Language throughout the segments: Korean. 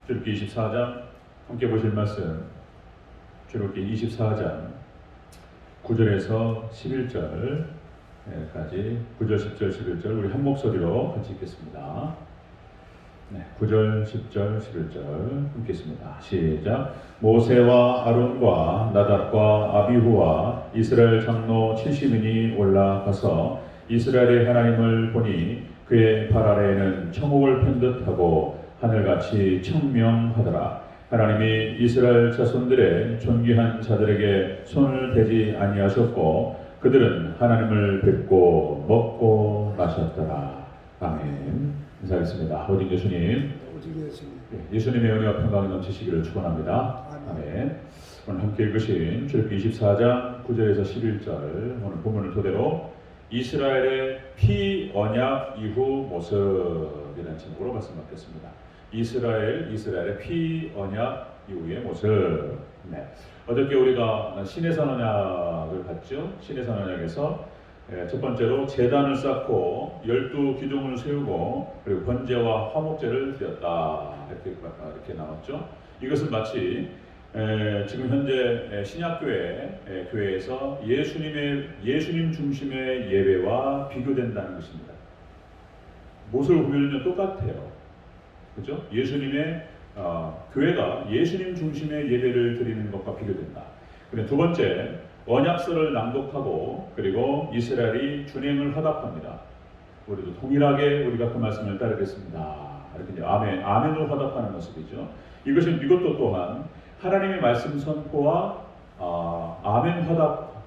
출애굽기 24장 함께 보실 말씀 출애굽기 24장 9절에서 11절까지 9절, 10절, 11절 우리 한 목소리로 같이 읽겠습니다. 9절, 10절, 11절 함께 읽습니다. 시작. 모세와 아론과 나답과 아비후와 이스라엘 장로 70인이 올라가서 이스라엘의 하나님을 보니 그의 발 아래에는 천국을 편듯하고 하늘같이 청명하더라. 하나님이 이스라엘 자손들의 존귀한 자들에게 손을 대지 아니하셨고 그들은 하나님을 뵙고 먹고 마셨더라. 아멘. 인사하겠습니다. 오직 예수님. 예수님의 은혜와 평강이 넘치시기를 축원합니다. 아멘. 오늘 함께 읽으신 출애굽기 24장 9절에서 11절 오늘 본문을 토대로 이스라엘의 피언약 이후 모습이라는 제목으로 말씀 받겠습니다. 이스라엘의 피언약 이후의 모습. 어저께 우리가 신해산 언약을 봤죠. 신해산 언약에서 첫 번째로 제단을 쌓고 12기둥을 세우고 그리고 번제와 화목제를 드렸다 이렇게 나왔죠. 이것은 마치 지금 현재 신약교회 교회에서 예수님 중심의 예배와 비교된다는 것입니다. 모습을 보면요 똑같아요. 그렇죠? 예수님의 교회가 예수님 중심의 예배를 드리는 것과 비교된다. 그리고 두 번째, 언약서를 낭독하고 그리고 이스라엘이 준행을 화답합니다. 우리도 동일하게 우리가 그 말씀을 따르겠습니다. 이렇게 이제 아멘으로 화답하는 모습이죠. 이것도 또한 하나님의 말씀 선포와 아멘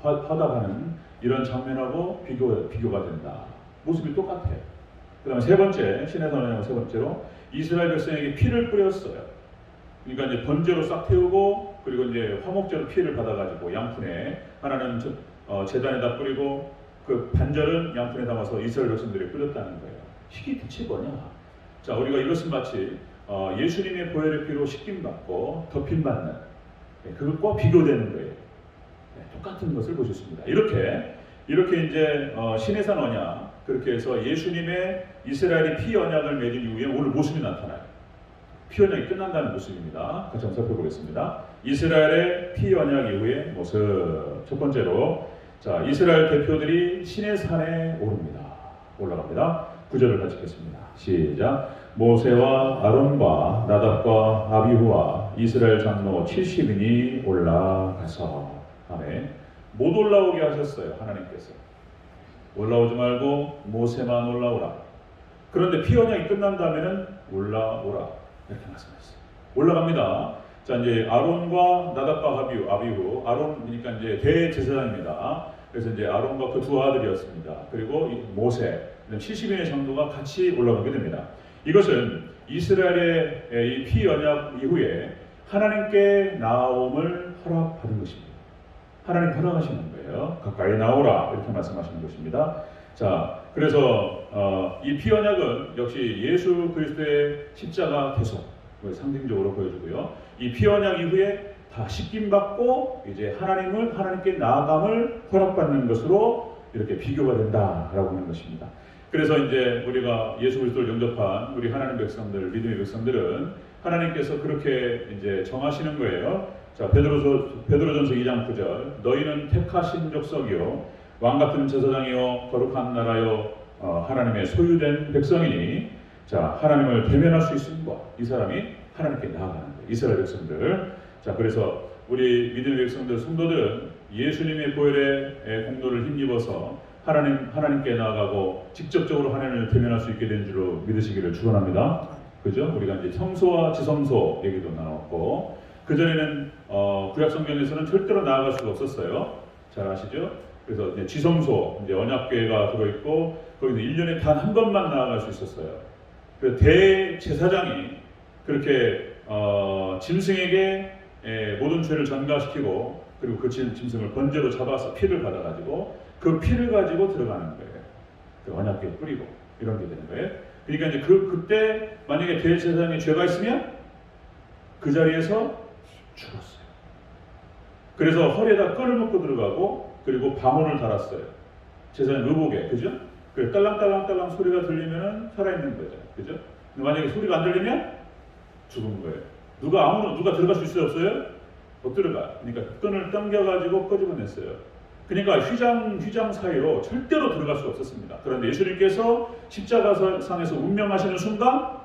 화답하는 이런 장면하고 비교가 된다. 모습이 똑같아요. 그 다음에 세 번째, 신의 선언의 세 번째로 이스라엘 백성에게 피를 뿌렸어요. 그러니까 이제 번제로 싹 태우고 그리고 이제 화목제로 피를 받아가지고 양푼에 하나는 제단에다 뿌리고 그 반절은 양푼에 담아서 이스라엘 백성들이 뿌렸다는 거예요. 이게 대체 뭐냐? 자, 우리가 이것은 마치 예수님의 보혈의 피로 씻김받고 덮임받는 그것과 비교되는 거예요. 똑같은 것을 보셨습니다. 이렇게 이제 신해산 언약 그렇게 해서 예수님의 이스라엘이 피 언약을 맺은 이후에 오늘 모습이 나타나요. 피 언약이 끝난다는 모습입니다. 같이 한번 살펴보겠습니다. 이스라엘의 피 언약 이후의 모습. 첫 번째로 자 이스라엘 대표들이 시내산에 올라갑니다. 9절을 같이 읽겠습니다. 시작. 모세와 아론과 나답과 아비후와 이스라엘 장로 70인이 올라가서 아멘. 못 올라오게 하셨어요. 하나님께서 올라오지 말고 모세만 올라오라. 그런데 피 언약이 끝난 다음에는 올라오라 이렇게 말씀했어요. 올라갑니다. 자 이제 아론과 나답과 아비후 아론이니까 이제 대제사장입니다. 그래서 이제 아론과 그 두 아들이었습니다. 그리고 모세 70인의 장로가 같이 올라가게 됩니다. 이것은 이스라엘의 이 피 언약 이후에 하나님께 나옴을 허락받은 것입니다. 하나님 허락하시는 거예요. 가까이 나오라 이렇게 말씀하시는 것입니다. 자, 그래서 이 피 언약은 역시 예수 그리스도의 십자가 대속 상징적으로 보여주고요. 이 피 언약 이후에 다 씻김 받고 이제 하나님께 나아감을 허락받는 것으로 이렇게 비교가 된다라고 하는 것입니다. 그래서 이제 우리가 예수 그리스도를 영접한 우리 하나님 백성들, 믿음의 백성들은 하나님께서 그렇게 이제 정하시는 거예요. 자, 베드로전서 2장 9절. 너희는 택하신 족속이요 왕같은 제사장이요 거룩한 나라요 하나님의 소유된 백성이니 자, 하나님을 대면할 수 있음과 이 사람이 하나님께 나아가는 거예요. 이스라엘 백성들. 자, 그래서 우리 믿음의 백성들 성도들은 예수님의 보혈의 공로를 힘입어서 하나님께 나아가고 직접적으로 하나님을 대면할 수 있게 된 줄로 믿으시기를 축원합니다. 그죠? 우리가 이제 성소와 지성소 얘기도 나왔고 그 전에는 구약 성경에서는 절대로 나아갈 수가 없었어요. 잘 아시죠? 그래서 이제 지성소 이제 언약궤가 들어 있고 거기서 1년에 단 한 번만 나아갈 수 있었어요. 그 대제사장이 그렇게 짐승에게 모든 죄를 전가시키고 그리고 그 짐승을 번제로 잡아서 피를 받아가지고 그 피를 가지고 들어가는 거예요. 그 언약궤 뿌리고 이런 게 되는 거예요. 그러니까 이제 그때 만약에 대제사장이 죄가 있으면 그 자리에서 죽었어요. 그래서 허리에다 끈을 묶고 들어가고 그리고 방울을 달았어요. 제사장 의복에, 그죠? 딸랑딸랑딸랑 소리가 들리면 살아있는 거죠, 그죠? 근데 만약에 소리가 안 들리면 죽은 거예요. 누가 들어갈 수 있어요, 없어요? 못 들어가. 그러니까 끈을 당겨가지고 끄집어냈어요. 그러니까 휘장 사이로 절대로 들어갈 수 없었습니다. 그런데 예수님께서 십자가상에서 운명하시는 순간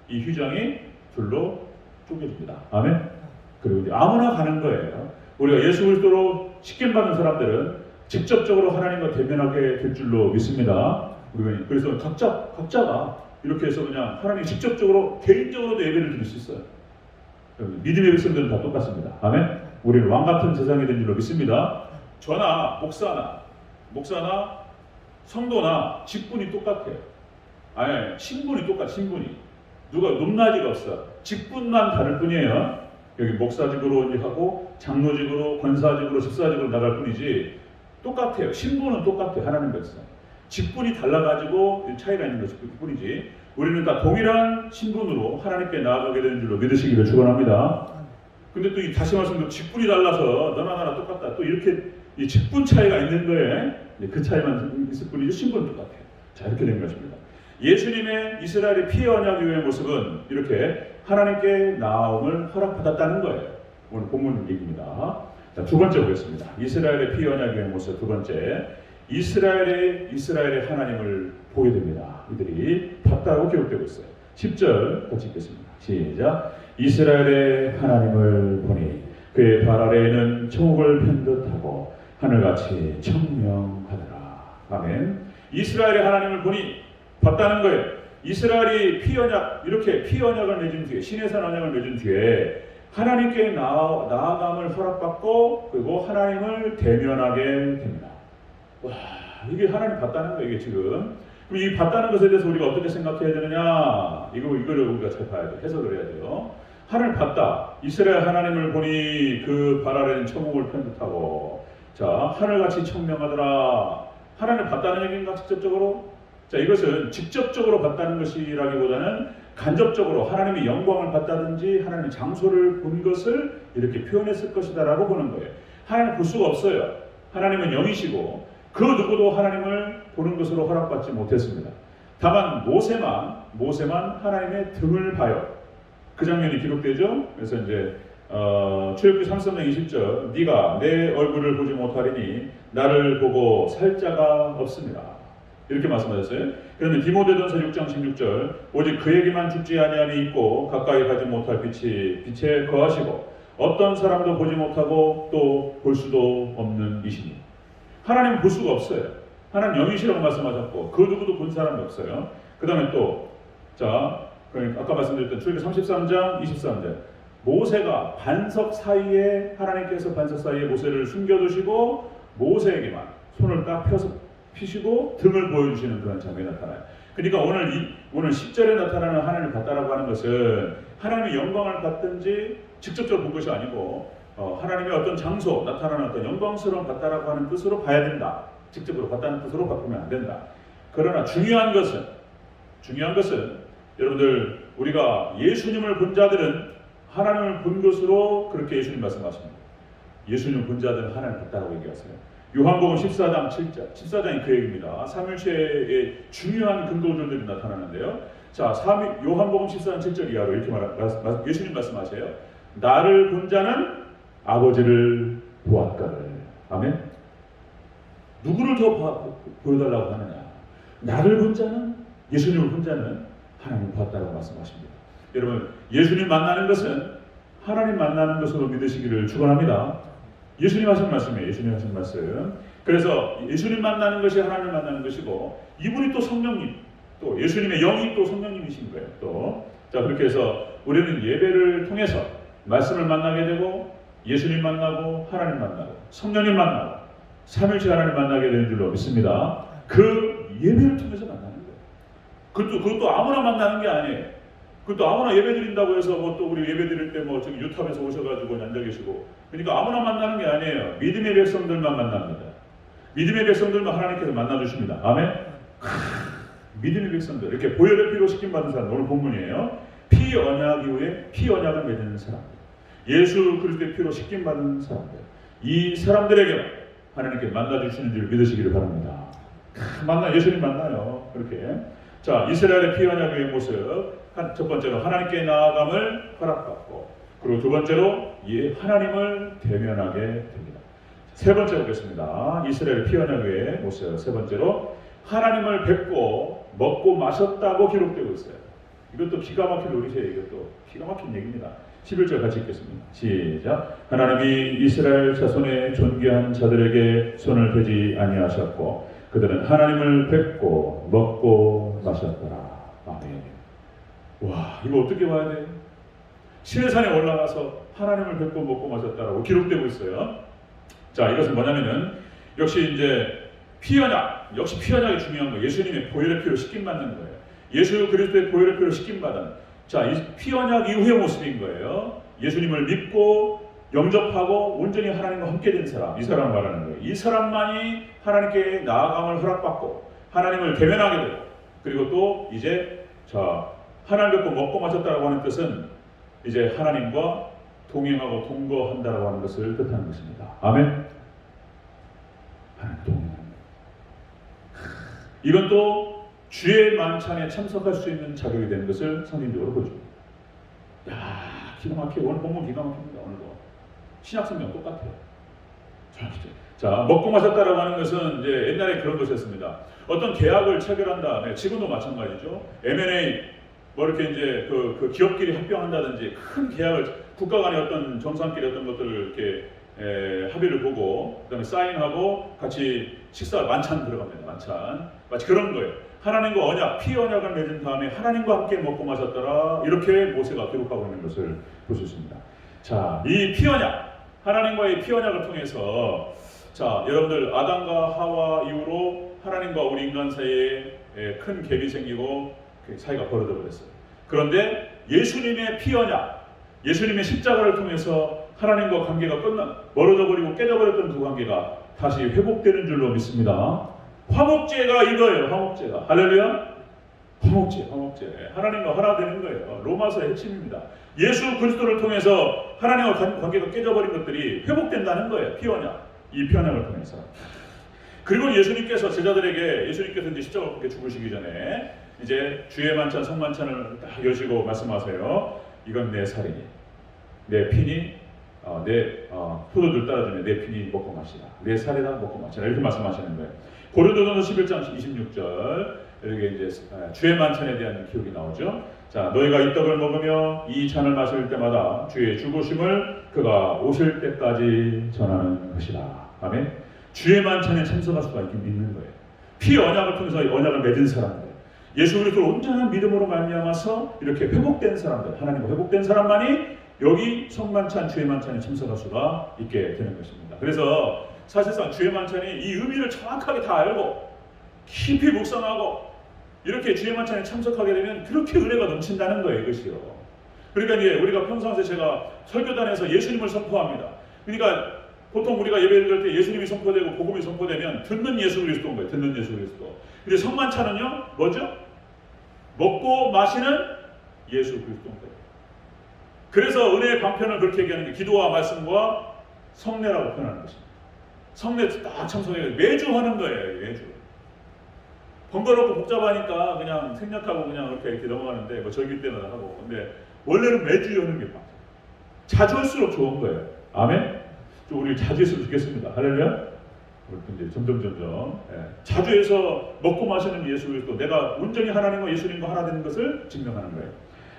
이 휘장이 둘로 쪼개집니다. 아멘. 그리고 이제 아무나 가는 거예요. 우리가 예수 그리스도로 직김받은 사람들은 직접적으로 하나님과 대면하게 될 줄로 믿습니다. 우리가 그래서 각자가 이렇게 해서 그냥 하나님 직접적으로 개인적으로도 예배를 드릴 수 있어요. 믿음의 백성들은 다 똑같습니다. 아멘. 우리는 왕 같은 세상이 된 줄로 믿습니다. 저나 목사나 성도나 직분이 똑같아요. 아니, 신분이 똑같아. 신분이 누가 높낮이가 없어. 직분만 다를 뿐이에요. 여기 목사직으로 하고 장로직으로 권사직으로 집사직으로 나갈 뿐이지 똑같아요. 신분은 똑같아요. 하나님 백성. 직분이 달라가지고 차이가 있는 것일 뿐이지 우리는 다 동일한 신분으로 하나님께 나아가게 되는 줄로 믿으시기를 축원합니다. 근데 또 다시 말씀드리면 직분이 달라서 너나 나나 똑같다. 또 이렇게 이 직분 차이가 있는 거에 그 차이만 있을 뿐이지 신분은 똑같아요. 자, 이렇게 된 것입니다. 예수님의 이스라엘의 피의 언약 이후의 모습은 이렇게 하나님께 나옴을 허락받았다는 거예요. 오늘 본문 얘기입니다. 자, 두 번째 보겠습니다. 이스라엘의 피의 언약 이후의 모습 두 번째. 이스라엘의 하나님을 보게 됩니다. 이들이 봤다고 기록되고 있어요. 10절 같이 읽겠습니다. 시작. 이스라엘의 하나님을 보니 그의 발 아래에는 천국을 편듯하고 하늘같이 청명하더라. 아멘. 이스라엘의 하나님을 보니 봤다는 거예요. 이스라엘이 이렇게 피언약을 맺은 뒤에 시내산 언약을 맺은 뒤에 하나님께 나아감을 허락받고 그리고 하나님을 대면하게 됩니다. 와, 이게 하나님 봤다는 거예요. 이게 지금. 그럼 이 봤다는 것에 대해서 우리가 어떻게 생각해야 되느냐? 이거를 우리가 잘 봐야 돼요. 해석을 해야 돼요. 하나님 봤다. 이스라엘 하나님을 보니 그 발 아래는 천국을 편듯하고 자, 하늘같이 청명하더라. 하나님 봤다는 얘기인가? 직접적으로? 자, 이것은 직접적으로 봤다는 것이라기보다는 간접적으로 하나님의 영광을 봤다든지 하나님의 장소를 본 것을 이렇게 표현했을 것이다라고 보는 거예요. 하나님 볼 수가 없어요. 하나님은 영이시고 그 누구도 하나님을 보는 것으로 허락받지 못했습니다. 다만 모세만 하나님의 등을 봐요. 그 장면이 기록되죠. 그래서 이제 출애굽기 33장 20절 네가 내 얼굴을 보지 못하리니 나를 보고 살 자가 없습니다. 이렇게 말씀하셨어요. 그런데 디모데전서 6장 16절 오직 그에게만 죽지 아니함이 있고 가까이 가지 못할 빛에 거하시고 어떤 사람도 보지 못하고 또 볼 수도 없는 이시니 하나님은 볼 수가 없어요. 하나님 영이시라고 말씀하셨고 그 누구도 본 사람이 없어요. 그 다음에 또 그러니까 아까 말씀드렸던 출애굽기 33장 23절 모세가 하나님께서 반석 사이에 모세를 숨겨두시고 모세에게만 손을 딱 피시고 등을 보여주시는 그런 장면이 나타나요. 그러니까 오늘 10절에 나타나는 하나님을 봤다라고 하는 것은 하나님의 영광을 봤든지 직접적으로 본 것이 아니고 하나님의 어떤 장소, 나타나는 어떤 영광스러운 봤다라고 하는 뜻으로 봐야 된다. 직접적으로 봤다는 뜻으로 바꾸면 안 된다. 그러나 중요한 것은 여러분들 우리가 예수님을 본 자들은 하나님을 본 것으로 그렇게 예수님 말씀하십니다. 예수님을 본 자들은 하나님을 봤다라고 얘기하세요. 요한복음 14장 7절 14장이 그 얘기입니다. 삼일체의 중요한 근거들이 나타나는데요. 자, 요한복음 14장 7절 이하로 이렇게 예수님 말씀하세요. 나를 본 자는 아버지를 보았거늘. 아멘. 누구를 더 보여달라고 하느냐? 나를 본 자는 예수님을 본 자는 하나님을 보았다고 말씀하십니다. 여러분 예수님 만나는 것은 하나님 만나는 것으로 믿으시기를 축원합니다. 예수님 하신 말씀이에요. 예수님 하신 말씀. 그래서 예수님 만나는 것이 하나님을 만나는 것이고 이분이 또 성령님, 또 예수님의 영이 또 성령님이신 거예요. 또 자 그렇게 해서 우리는 예배를 통해서 말씀을 만나게 되고 예수님 만나고 하나님 만나고 성령님 만나고 삼일째 하나님 만나게 되는 줄로 믿습니다. 그 예배를 통해서 만나는 거예요. 그것도 아무나 만나는 게 아니에요. 그것도 아무나 예배 드린다고 해서 또 우리 예배 드릴 때 저기 유탑에서 오셔가지고 앉아 계시고 그러니까 아무나 만나는 게 아니에요. 믿음의 백성들만 만납니다. 믿음의 백성들만 하나님께서 만나주십니다. 아멘. 믿음의 백성들 이렇게 보혈의 피로 시킴 받은 사람 오늘 본문이에요. 피 언약 이후에 피 언약을 맺는 사람들, 예수 그리스도의 피로 시킴 받은 사람들, 이 사람들에게 하나님께 만나주시는 줄 믿으시기를 바랍니다. 예수님 만나요. 그렇게 자 이스라엘의 피 언약의 모습 첫 번째로 하나님께 나아감을 허락받고, 그리고 두 번째로 이 하나님을 대면하게 됩니다. 세 번째 보겠습니다. 이스라엘 피언약의 모습. 세 번째로 하나님을 뵙고 먹고 마셨다고 기록되고 있어요. 이것도 기가 막힌 놀이세요. 이것도 기가 막힌 얘기입니다. 11절 같이 읽겠습니다. 시작. 하나님이 이스라엘 자손의 존귀한 자들에게 손을 대지 아니하셨고 그들은 하나님을 뵙고 먹고 마셨더라. 아멘. 와, 이거 어떻게 봐야 돼요? 시내산에 올라가서 하나님을 뵙고 먹고 마셨다라고 기록되고 있어요. 자, 이것은 뭐냐면은 역시 이제 피언약, 역시 피언약이 중요한 거예요. 예수님의 보혈의 피로 씻김 받는 거예요. 예수 그리스도의 보혈의 피로 씻김 받은, 자, 이 피언약 이후의 모습인 거예요. 예수님을 믿고 영접하고 온전히 하나님과 함께 된 사람, 이 사람을 말하는 거예요. 이 사람만이 하나님께 나아감을 허락받고 하나님을 대면하게 되고, 그리고 또 이제 자, 하나님 뵙고 먹고 마셨다라고 하는 뜻은 이제 하나님과 동행하고 동거한다라고 하는 것을 뜻하는 것입니다. 아멘. 하나님 동행합니다. 이건 또 주의 만찬에 참석할 수 있는 자격이 되는 것을 성경적으로 보여줍니다. 야, 기가 막히고 오늘 본문 기가 막힙니다. 오늘도 신약성경 똑같아요. 자, 먹고 마셨다라고 하는 것은 이제 옛날에 그런 것이었습니다. 어떤 계약을 체결한 다음에, 지금도 마찬가지죠. M&A 뭐 이렇게 이제 그 기업끼리 합병한다든지 큰 계약을, 국가 간의 어떤 정상끼리 어떤 것들을 이렇게 합의를 보고 그다음에 사인하고 같이 식사 만찬 들어갑니다. 만찬 마치 그런 거예요. 하나님과 언약, 피언약을 맺은 다음에 하나님과 함께 먹고 마셨더라, 이렇게 모세가 기록하고 있는 것을 볼 수 있습니다. 자, 이 피언약, 하나님과의 피언약을 통해서, 자, 여러분들 아담과 하와 이후로 하나님과 우리 인간 사이에 큰 갭이 생기고 사이가 벌어져 버렸어요. 그런데 예수님의 피언약, 예수님의 십자가를 통해서 하나님과 관계가 멀어져 버리고 깨져 버렸던 그 관계가 다시 회복되는 줄로 믿습니다. 화목제가 이거예요. 화목제가. 할렐루야. 화목제. 하나님과 하나 되는 거예요. 로마서의 핵심입니다. 예수 그리스도를 통해서 하나님과 관계가 깨져버린 것들이 회복된다는 거예요. 피언약. 이 피언약을 통해서. 그리고 예수님께서 제자들에게, 예수님께서 이제 십자가를 걷게 죽으시기 전에 이제 주의 만찬, 성만찬을 딱 여시고 말씀하세요. 이건 내 살이니, 내 피니, 내 포도주 따라주면 내 피니 먹고 마시라. 내 살이다 먹고 마시라. 이렇게 말씀하시는 거예요. 고린도전서 11장 26절, 이렇게 이제 주의 만찬에 대한 기록이 나오죠. 자, 너희가 이 떡을 먹으며 이 잔을 마실 때마다 주의 죽으심을 그가 오실 때까지 전하는 것이다. 아멘. 주의 만찬에 참석할 수가 있게 믿는 거예요. 피 언약을 통해서 언약을 맺은 사람들, 예수 그리스도를 온전한 믿음으로 말미암아서 이렇게 회복된 사람들, 하나님과 회복된 사람만이 여기 성만찬, 주의 만찬에 참석할 수가 있게 되는 것입니다. 그래서 사실상 주의 만찬이 이 의미를 정확하게 다 알고 깊이 묵상하고 이렇게 주의 만찬에 참석하게 되면 그렇게 은혜가 넘친다는 거예요. 이것이요. 그러니까 이제 우리가 평상시에 제가 설교단에서 예수님을 선포합니다. 그러니까 보통 우리가 예배 드릴 때 예수님이 선포되고 복음이 선포되면 듣는 예수 그리스도인 거예요. 듣는 예수 그리스도. 근데 성만찬은요, 뭐죠? 먹고 마시는 예수 그리스도인 거예요. 그래서 은혜의 방편을 그렇게 얘기하는 게 기도와 말씀과 성례라고 표현하는 것입니다. 성례 딱 참석해서 매주 하는 거예요. 매주. 번거롭고 복잡하니까 그냥 생략하고 그냥 이렇게 넘어가는데, 뭐 절기 때마다 하고. 근데 원래는 매주 하는 게 맞아요. 자주 할수록 좋은 거예요. 아멘. 좀 우리 자주 했으면 좋겠습니다. 할렐루야. 이제 점점 자주 해서 먹고 마시는 예수 그리스도, 내가 온전히 하나님과 예수님과 하나 되는 것을 증명하는 거예요.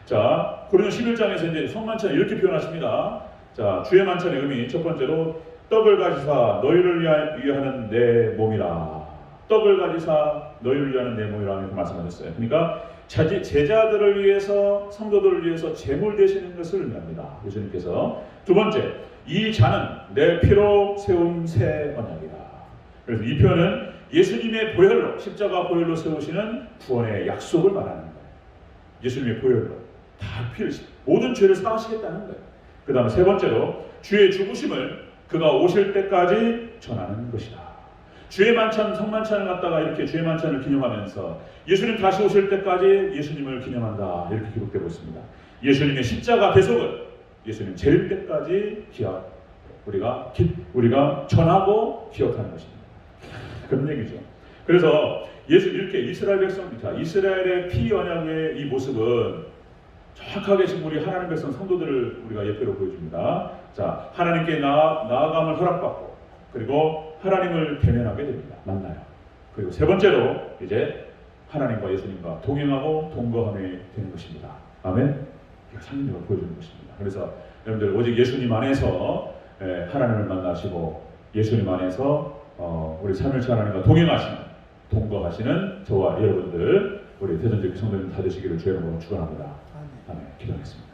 자, 고린도 11장에서 이제 성만찬 이렇게 표현하십니다. 자, 주의 만찬의 의미, 첫 번째로 떡을 가지사 너희를 위하는 내 몸이라. 떡을 가지사 너희를 위하는 내 몸이라 이렇게 말씀하셨어요. 그러니까 제자들을 위해서, 성도들을 위해서 제물 되시는 것을 의미합니다. 예수님께서. 두 번째, 이 잔은 내 피로 세운 새 언약이다. 그래서 이 표현은 예수님의 보혈로, 십자가 보혈로 세우시는 구원의 약속을 말하는 거예요. 예수님의 보혈로 다 피를, 모든 죄를 사하시겠다는 거예요. 그 다음에 세 번째로 주의 죽으심을 그가 오실 때까지 전하는 것이다. 주의 만찬, 성만찬을 갖다가 이렇게 주의 만찬을 기념하면서 예수님 다시 오실 때까지 예수님을 기념한다. 이렇게 기록되고 있습니다. 예수님의 십자가 대속을 예수님 재림 때까지 우리가 전하고 기억하는 것입니다. 그런 얘기죠. 그래서 예수 이렇게 이스라엘 백성, 이스라엘의 피 언약의 이 모습은 정확하게 지금 우리 하나님 백성 성도들을 우리가 예표로 보여줍니다. 자, 하나님께 나아감을 허락받고 그리고 하나님을 대면하게 됩니다. 만나요. 그리고 세 번째로 이제 하나님과 예수님과 동행하고 동거함이 되는 것입니다. 아멘. 이거 상징적으로 보여주는 것입니다. 그래서 여러분들 오직 예수님 안에서 하나님을 만나시고 예수님 안에서 우리 삼일체 하나님과 동행하시는 동거하시는 저와 여러분들 우리 대전제교 성도님 다 되시기를 주의 이름으로 축원합니다. 아멘. 기도하겠습니다.